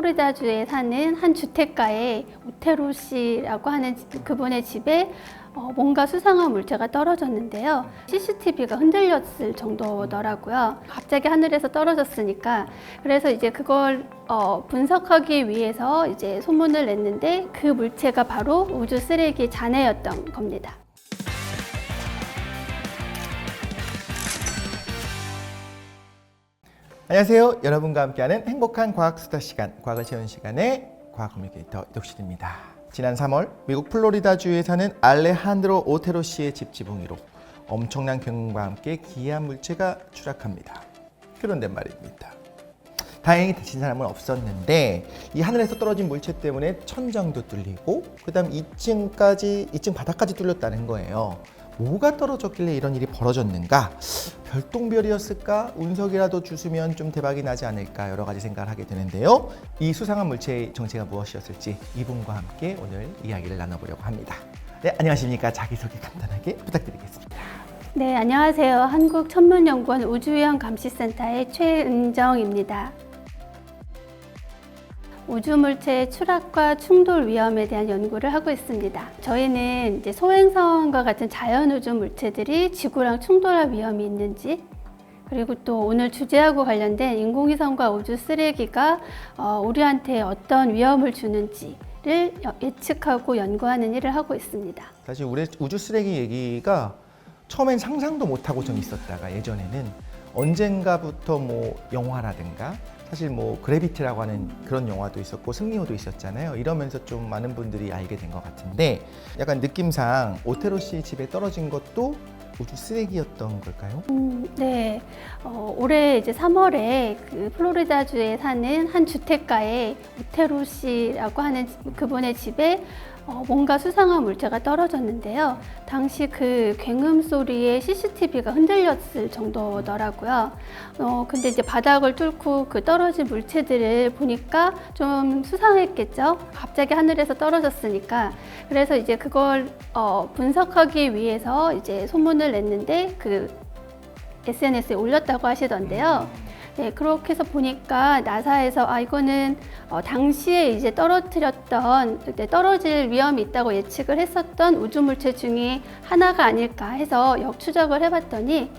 플로리다주에 사는 한 주택가에 오테로 씨라고 하는 그분의 집에 뭔가 수상한 물체가 떨어졌는데요. CCTV가 흔들렸을 정도더라고요. 갑자기 하늘에서 떨어졌으니까. 그래서 이제 그걸 분석하기 위해서 이제 소문을 냈는데 그 물체가 바로 우주 쓰레기 잔해였던 겁니다. 안녕하세요. 여러분과 함께하는 행복한 과학 수다 시간, 과학을 채우는 시간의 과학 커뮤니케이터 이덕실입니다. 지난 3월 미국 플로리다주에 사는 알레한드로 오테로 씨의 집 지붕 위로 엄청난 경음과 함께 기이한 물체가 추락합니다. 그런데 말입니다. 다행히 다친 사람은 없었는데 이 하늘에서 떨어진 물체 때문에 천장도 뚫리고 그다음 2층 바닥까지 뚫렸다는 거예요. 뭐가 떨어졌길래 이런 일이 벌어졌는가? 별똥별이었을까? 운석이라도 주스면 좀 대박이 나지 않을까? 여러 가지 생각을 하게 되는데요. 이 수상한 물체의 정체가 무엇이었을지 이분과 함께 오늘 이야기를 나눠보려고 합니다. 네, 안녕하십니까? 자기소개 간단하게 부탁드리겠습니다. 네, 안녕하세요. 한국천문연구원 우주위험감시센터의 최은정입니다. 우주물체의 추락과 충돌 위험에 대한 연구를 하고 있습니다. 저희는 이제 소행성과 같은 자연우주 물체들이 지구랑 충돌할 위험이 있는지, 그리고 또 오늘 주제하고 관련된 인공위성과 우주 쓰레기가 우리한테 어떤 위험을 주는지를 예측하고 연구하는 일을 하고 있습니다. 사실 우리 우주 쓰레기 얘기가 처음엔 상상도 못하고 좀 있었다가 예전에는 언젠가부터 뭐 영화라든가 사실 뭐 그래비티라고 하는 그런 영화도 있었고 승리호도 있었잖아요. 이러면서 좀 많은 분들이 알게 된 것 같은데 약간 느낌상 오테로 씨 집에 떨어진 것도 우주 쓰레기였던 걸까요? 네, 올해 이제 3월에 그 플로리다주에 사는 한 주택가에 오테로 씨라고 하는 그분의 집에 뭔가 수상한 물체가 떨어졌는데요. 당시 그 굉음 소리에 CCTV가 흔들렸을 정도더라고요. 근데 이제 바닥을 뚫고 그 떨어진 물체들을 보니까 좀 수상했겠죠. 갑자기 하늘에서 떨어졌으니까. 그래서 이제 그걸 분석하기 위해서 이제 소문을 냈는데 그 SNS에 올렸다고 하시던데요. 네, 그렇게 해서 보니까 나사에서 이거는 당시에 이제 그때 떨어질 위험이 있다고 예측을 했었던 우주물체 중에 하나가 아닐까 해서 역추적을 해봤더니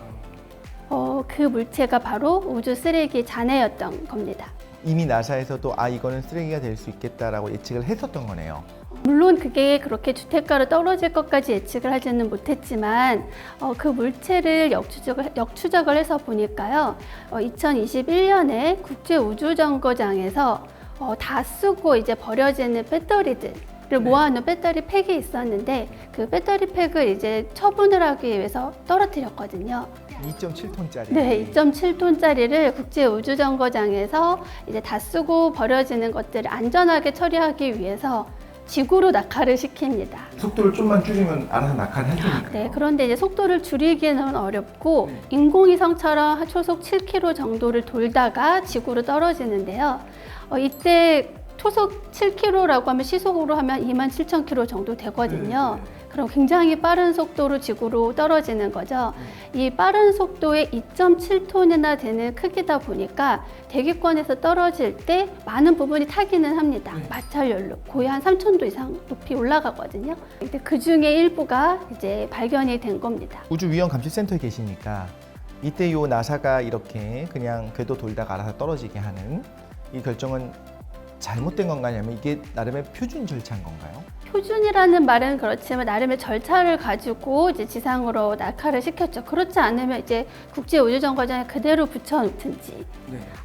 그 물체가 바로 우주 쓰레기 잔해였던 겁니다. 이미 나사에서도 이거는 쓰레기가 될 수 있겠다라고 예측을 했었던 거네요. 물론 그게 그렇게 주택가로 떨어질 것까지 예측을 하지는 못했지만 그 물체를 역추적을 해서 보니까요. 2021년에 국제우주정거장에서 다 쓰고 이제 버려지는 배터리들을 모아놓은 배터리 팩이 있었는데 그 배터리 팩을 이제 처분을 하기 위해서 떨어뜨렸거든요. 2.7톤짜리. 네, 2.7톤짜리를 국제우주정거장에서 이제 다 쓰고 버려지는 것들을 안전하게 처리하기 위해서 지구로 낙하를 시킵니다. 속도를 좀만 줄이면 알아서 낙하를 해주니까요. 네, 그런데 이제 속도를 줄이기는 어렵고 네. 인공위성처럼 초속 7km 정도를 돌다가 지구로 떨어지는데요. 이때 초속 7km라고 하면 시속으로 하면 27,000km 정도 되거든요. 네. 그럼 굉장히 빠른 속도로 지구로 떨어지는 거죠. 이 빠른 속도에 2.7톤이나 되는 크기다 보니까 대기권에서 떨어질 때 많은 부분이 타기는 합니다. 네. 마찰열로 거의 한 3,000도 이상 높이 올라가거든요. 근데 그 중에 일부가 이제 발견이 된 겁니다. 우주위험감시센터에 계시니까 이때 요 나사가 이렇게 그냥 궤도 돌다가 알아서 떨어지게 하는 이 결정은 잘못된 건가요? 아니면 이게 나름의 표준 절차인 건가요? 표준이라는 말은 그렇지만 나름의 절차를 가지고 이제 지상으로 낙하를 시켰죠. 그렇지 않으면 이제 국제우주정거장에 그대로 붙여놓든지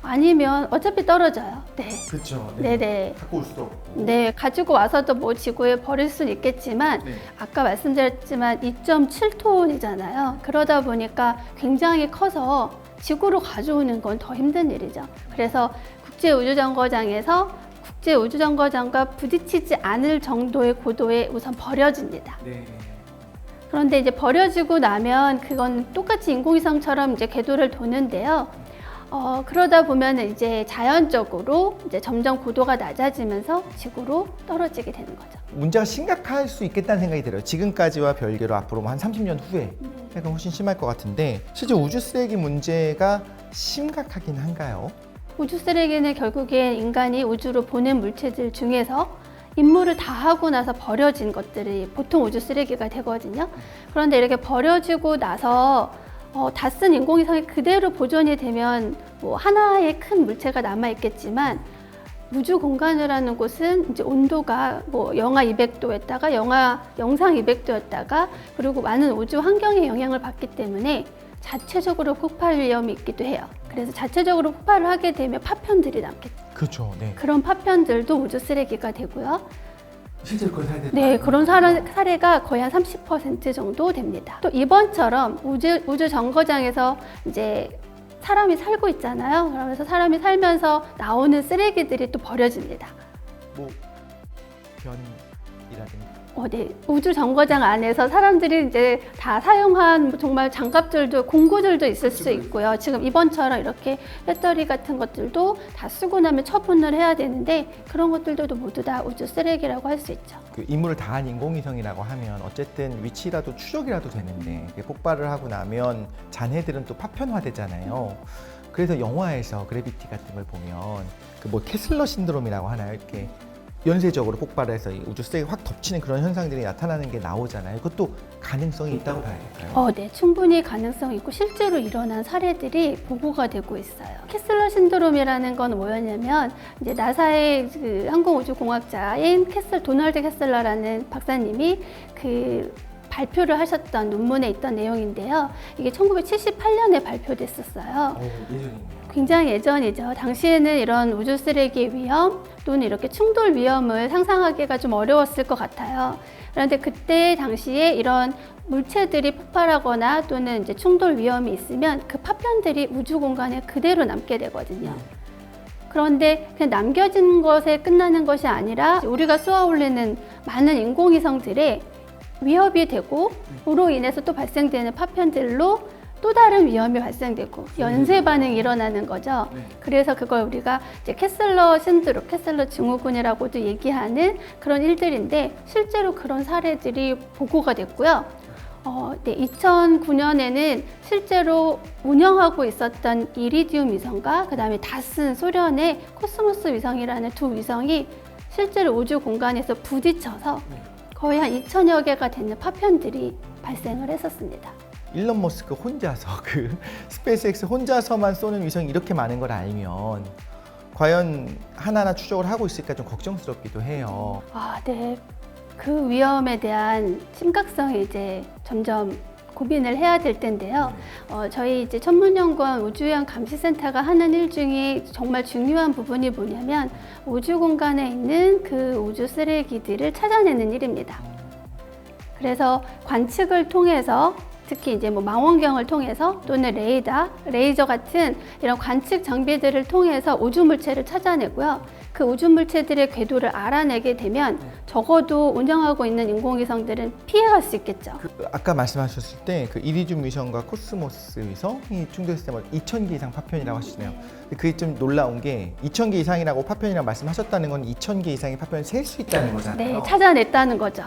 아니면 어차피 떨어져요. 네. 그렇죠. 네네. 갖고 올 수도 없고. 네, 가지고 와서도 뭐 지구에 버릴 수는 있겠지만 네. 아까 말씀드렸지만 2.7톤이잖아요. 그러다 보니까 굉장히 커서 지구로 가져오는 건 더 힘든 일이죠. 그래서 국제우주정거장에서 국제우주정거장과 부딪히지 않을 정도의 고도에 우선 버려집니다. 네. 그런데 이제 버려지고 나면 그건 똑같이 인공위성처럼 이제 궤도를 도는데요. 그러다 보면 이제 자연적으로 이제 점점 고도가 낮아지면서 지구로 떨어지게 되는 거죠. 문제가 심각할 수 있겠다는 생각이 들어요. 지금까지와 별개로 앞으로 한 30년 후에 약간 훨씬 심할 것 같은데 실제 우주 쓰레기 문제가 심각하긴 한가요? 우주 쓰레기는 결국엔 인간이 우주로 보낸 물체들 중에서 임무를 다 하고 나서 버려진 것들이 보통 우주 쓰레기가 되거든요. 그런데 이렇게 버려지고 나서 다 쓴 인공위성이 그대로 보존이 되면 뭐 하나의 큰 물체가 남아 있겠지만 우주 공간이라는 곳은 이제 온도가 뭐 영하 200도였다가 영상 200도였다가 그리고 많은 우주 환경의 영향을 받기 때문에 자체적으로 폭발 위험이 있기도 해요. 그래서 자체적으로 폭발을 하게 되면 파편들이 남겠죠. 그렇죠. 네. 그런 파편들도 우주 쓰레기가 되고요. 실제로 그런 사례들. 네, 그런 사례가 거의 한 30% 정도 됩니다. 또 이번처럼 우주 정거장에서 이제 사람이 살고 있잖아요. 그러면서 사람이 살면서 나오는 쓰레기들이 또 버려집니다. 뭐 변이라든가. 네. 우주 정거장 안에서 사람들이 이제 다 사용한 정말 장갑들도 공구들도 있을 수 있고요. 지금 이번처럼 이렇게 배터리 같은 것들도 다 쓰고 나면 처분을 해야 되는데 그런 것들도 모두 다 우주 쓰레기라고 할 수 있죠. 그 임무를 다한 인공위성이라고 하면 어쨌든 위치라도 추적이라도 되는데 폭발을 하고 나면 잔해들은 또 파편화되잖아요. 그래서 영화에서 그래비티 같은 걸 보면 그 뭐 캐슬러 신드롬이라고 하나요? 이렇게 연쇄적으로 폭발해서 이 우주 쓰레기 확 덮치는 그런 현상들이 나타나는 게 나오잖아요. 그것도 가능성이 있다고 봐야 될까요? 네, 충분히 가능성이 있고 실제로 일어난 사례들이 보고가 되고 있어요. 캐슬러 신드롬이라는 건 뭐였냐면 이제 나사의 그 항공우주공학자인 도널드 캐슬러라는 박사님이 그 발표를 하셨던 논문에 있던 내용인데요. 이게 1978년에 발표됐었어요. 예전이네요. 굉장히 예전이죠. 당시에는 이런 우주 쓰레기의 위험 또는 이렇게 충돌 위험을 상상하기가 좀 어려웠을 것 같아요. 그런데 그때 당시에 이런 물체들이 폭발하거나 또는 이제 충돌 위험이 있으면 그 파편들이 우주 공간에 그대로 남게 되거든요. 그런데 그냥 남겨진 것에 끝나는 것이 아니라 우리가 쏘아 올리는 많은 인공위성들의 위협이 되고 그로 인해서 또 발생되는 파편들로 또 다른 위험이 발생되고 연쇄 반응이 일어나는 거죠. 그래서 그걸 우리가 이제 캐슬러 신드롬, 캐슬러 증후군이라고도 얘기하는 그런 일들인데 실제로 그런 사례들이 보고가 됐고요. 2009년에는 실제로 운영하고 있었던 이리디움 위성과 그다음에 다슨 소련의 코스모스 위성이라는 두 위성이 실제로 우주 공간에서 부딪혀서 거의 한 2,000여 개가 되는 파편들이 발생을 했었습니다. 일론 머스크 혼자서 그 스페이스X 혼자서만 쏘는 위성이 이렇게 많은 걸 알면 과연 하나하나 추적을 하고 있을까 좀 걱정스럽기도 해요. 네. 그 위험에 대한 심각성이 이제 점점 고민을 해야 될 텐데요. 저희 이제 천문연구원 우주여행 감시센터가 하는 일 중에 정말 중요한 부분이 뭐냐면 우주 공간에 있는 그 우주 쓰레기들을 찾아내는 일입니다. 그래서 관측을 통해서 특히 이제 뭐 망원경을 통해서 또는 레이저 같은 이런 관측 장비들을 통해서 우주 물체를 찾아내고요. 그 우주 물체들의 궤도를 알아내게 되면 적어도 운영하고 있는 인공위성들은 피해갈 수 있겠죠. 아까 말씀하셨을 때 그 이리듐 위성과 코스모스 위성이 충돌했을 때 2,000개 이상 파편이라고 하시네요. 그게 좀 놀라운 게 2,000개 이상이라고 파편이라고 말씀하셨다는 건 2,000개 이상의 파편을 셀 수 있다는 거잖아요. 네, 찾아냈다는 거죠.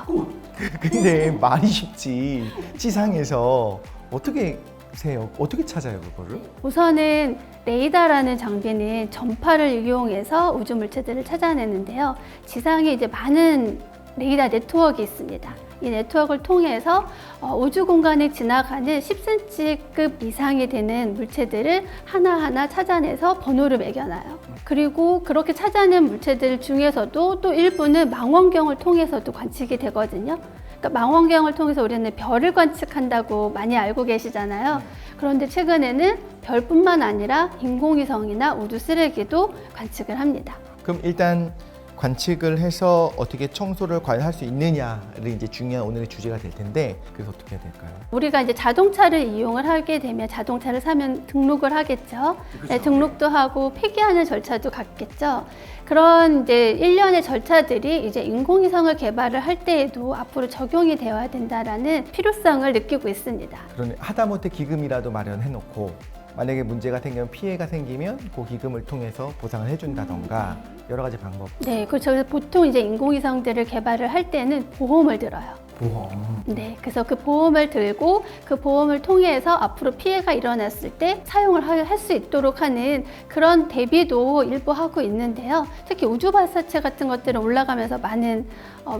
근데 말이 쉽지 지상에서 어떻게 세요? 어떻게 찾아요 그거를? 우선은 레이더라는 장비는 전파를 이용해서 우주 물체들을 찾아내는데요. 지상에 이제 많은 레이더 네트워크가 있습니다. 이 네트워크를 통해서 우주 공간에 지나가는 10cm급 이상이 되는 물체들을 하나하나 찾아내서 번호를 매겨놔요. 그리고 그렇게 찾아낸 물체들 중에서도 또 일부는 망원경을 통해서도 관측이 되거든요. 그러니까 망원경을 통해서 우리는 별을 관측한다고 많이 알고 계시잖아요. 그런데 최근에는 별뿐만 아니라 인공위성이나 우주 쓰레기도 관측을 합니다. 그럼 일단 관측을 해서 어떻게 청소를 과연 할 수 있느냐를 이제 중요한 오늘의 주제가 될 텐데 그래서 어떻게 해야 될까요? 우리가 이제 자동차를 이용을 하게 되면 자동차를 사면 등록을 하겠죠. 네, 등록도 하고 폐기하는 절차도 갖겠죠. 그런 이제 일련의 절차들이 이제 인공위성을 개발을 할 때에도 앞으로 적용이 되어야 된다라는 필요성을 느끼고 있습니다. 그러니 하다못해 기금이라도 마련해놓고 만약에 문제가 생기면 피해가 생기면 그 기금을 통해서 보상을 해준다던가 여러 가지 방법. 네, 그렇죠. 그래서 보통 이제 인공위성들을 개발을 할 때는 보험을 들어요. 보험. 네, 그래서 그 보험을 들고 그 보험을 통해서 앞으로 피해가 일어났을 때 사용을 할 수 있도록 하는 그런 대비도 일부 하고 있는데요. 특히 우주 발사체 같은 것들은 올라가면서 많은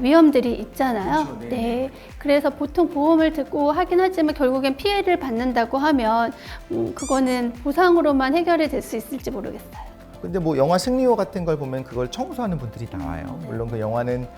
위험들이 있잖아요. 그렇죠, 네. 네, 그래서 보통 보험을 듣고 하긴 하지만 결국엔 피해를 받는다고 하면 그거는 보상으로만 해결이 될 수 있을지 모르겠어요. 근데 뭐 영화 승리호 같은 걸 보면 그걸 청소하는 분들이 나와요. 네. 물론 그 영화는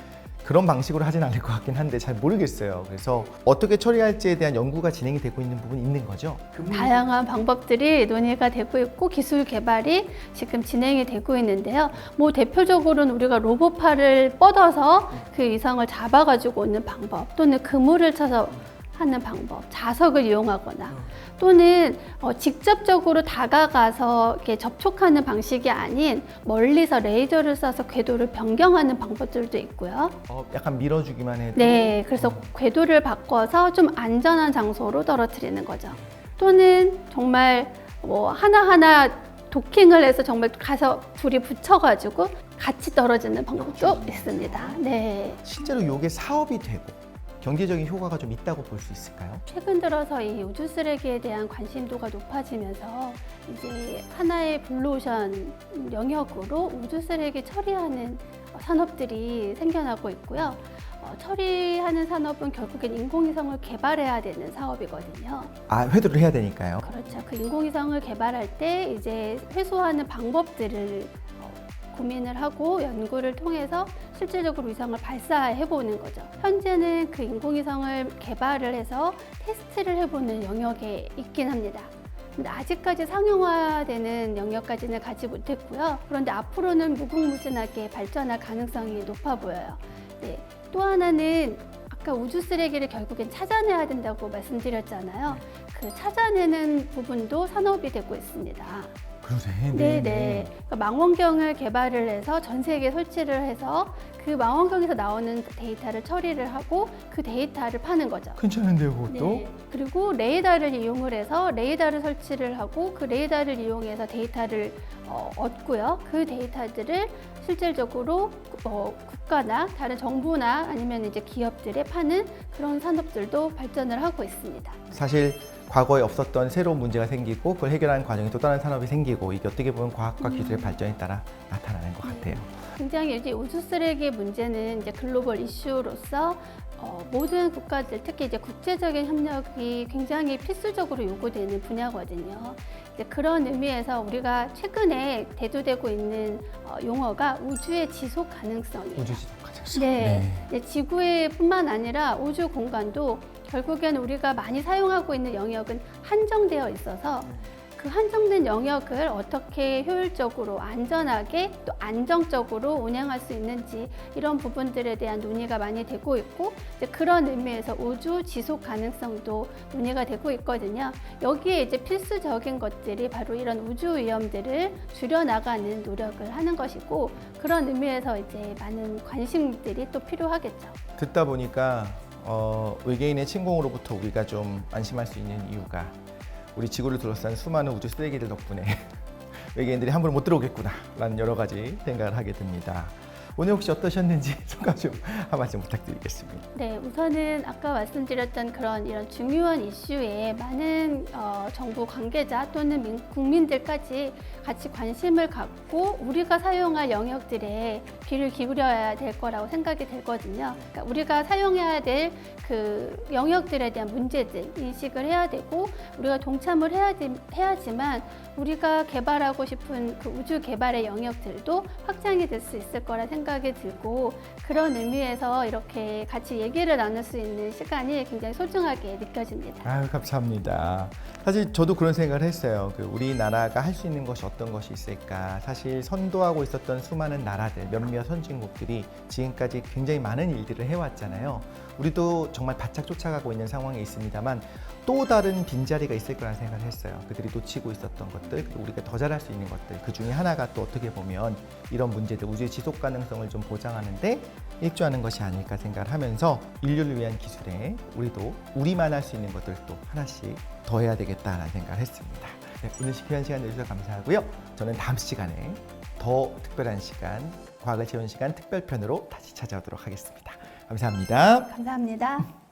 그런 방식으로 하진 않을 것 같긴 한데 잘 모르겠어요. 그래서 어떻게 처리할지에 대한 연구가 진행이 되고 있는 부분이 있는 거죠? 다양한 방법들이 논의가 되고 있고 기술 개발이 지금 진행이 되고 있는데요. 뭐 대표적으로는 우리가 로봇팔을 뻗어서 그 위성을 잡아가지고 오는 방법, 또는 그물을 쳐서 하는 방법, 자석을 이용하거나 또는 직접적으로 다가가서 이렇게 접촉하는 방식이 아닌 멀리서 레이저를 쏴서 궤도를 변경하는 방법들도 있고요. 약간 밀어주기만 해도. 네, 그래서 궤도를 바꿔서 좀 안전한 장소로 떨어뜨리는 거죠. 또는 정말 뭐 하나하나 도킹을 해서 정말 가서 둘이 붙여가지고 같이 떨어지는 방법도 있습니다. 네. 실제로 이게 사업이 되고 경제적인 효과가 좀 있다고 볼 수 있을까요? 최근 들어서 이 우주 쓰레기에 대한 관심도가 높아지면서 이제 하나의 블루오션 영역으로 우주 쓰레기 처리하는 산업들이 생겨나고 있고요. 처리하는 산업은 결국엔 인공위성을 개발해야 되는 사업이거든요. 아, 회도를 해야 되니까요. 그렇죠. 그 인공위성을 개발할 때 이제 회수하는 방법들을 고민을 하고 연구를 통해서 실질적으로 위성을 발사해 보는 거죠. 현재는 그 인공위성을 개발을 해서 테스트를 해보는 영역에 있긴 합니다. 근데 아직까지 상용화되는 영역까지는 가지 못했고요. 그런데 앞으로는 무궁무진하게 발전할 가능성이 높아 보여요. 네. 또 하나는 아까 우주 쓰레기를 결국엔 찾아내야 된다고 말씀드렸잖아요. 그 찾아내는 부분도 산업이 되고 있습니다. 그러네. 네네. 그러니까 망원경을 개발을 해서 전 세계에 설치를 해서 그 망원경에서 나오는 데이터를 처리를 하고 그 데이터를 파는 거죠. 괜찮은데요, 그것도? 네. 그리고 레이더를 이용을 해서 레이더를 설치를 하고 그 레이더를 이용해서 데이터를 얻고요. 그 데이터들을 실질적으로 국가나 다른 정부나 아니면 이제 기업들에 파는 그런 산업들도 발전을 하고 있습니다. 사실 과거에 없었던 새로운 문제가 생기고 그걸 해결하는 과정에 또 다른 산업이 생기고 이게 어떻게 보면 과학과 기술의 발전에 따라 나타나는 것 같아요. 굉장히 이제 우주 쓰레기 문제는 이제 글로벌 이슈로서 모든 국가들, 특히 이제 국제적인 협력이 굉장히 필수적으로 요구되는 분야거든요. 이제 그런 의미에서 우리가 최근에 대두되고 있는 용어가 우주의 지속 가능성이에요. 우주 지속 가능성. 네. 이제 지구뿐만 아니라 우주 공간도 결국에는 우리가 많이 사용하고 있는 영역은 한정되어 있어서 그 한정된 영역을 어떻게 효율적으로 안전하게 또 안정적으로 운영할 수 있는지 이런 부분들에 대한 논의가 많이 되고 있고 이제 그런 의미에서 우주 지속 가능성도 논의가 되고 있거든요. 여기에 이제 필수적인 것들이 바로 이런 우주 위험들을 줄여나가는 노력을 하는 것이고 그런 의미에서 이제 많은 관심들이 또 필요하겠죠. 듣다 보니까 외계인의 침공으로부터 우리가 좀 안심할 수 있는 이유가 우리 지구를 둘러싼 수많은 우주 쓰레기들 덕분에 외계인들이 함부로 못 들어오겠구나 라는 여러 가지 생각을 하게 됩니다. 오늘 혹시 어떠셨는지 소감 좀 한 말씀 부탁드리겠습니다. 네, 우선은 아까 말씀드렸던 그런 이런 중요한 이슈에 많은 정부 관계자 또는 국민들까지 같이 관심을 갖고 우리가 사용할 영역들에 귀를 기울여야 될 거라고 생각이 들거든요. 그러니까 우리가 사용해야 될 그 영역들에 대한 문제들 인식을 해야 되고 우리가 동참을 해야지만 우리가 개발하고 싶은 그 우주 개발의 영역들도 확장이 될 수 있을 거라 생각이 들고 그런 의미에서 이렇게 같이 얘기를 나눌 수 있는 시간이 굉장히 소중하게 느껴집니다. 아유, 감사합니다. 사실 저도 그런 생각을 했어요. 우리나라가 할 수 있는 것이 어떤 것이 있을까. 사실 선도하고 있었던 수많은 나라들, 몇몇 선진국들이 지금까지 굉장히 많은 일들을 해왔잖아요. 우리도 정말 바짝 쫓아가고 있는 상황에 있습니다만 또 다른 빈자리가 있을 거라는 생각을 했어요. 그들이 놓치고 있었던 것들, 그리고 우리가 더 잘할 수 있는 것들, 그 중에 하나가 또 어떻게 보면 이런 문제들, 우주의 지속 가능성을 좀 보장하는데 일조하는 것이 아닐까 생각을 하면서 인류를 위한 기술에 우리도 우리만 할 수 있는 것들도 하나씩 더 해야 되겠다라는 생각을 했습니다. 네, 오늘 귀한 시간 내주셔서 감사하고요. 저는 다음 시간에 더 특별한 시간, 과학을 채우는 시간 특별편으로 다시 찾아오도록 하겠습니다. 감사합니다. 감사합니다.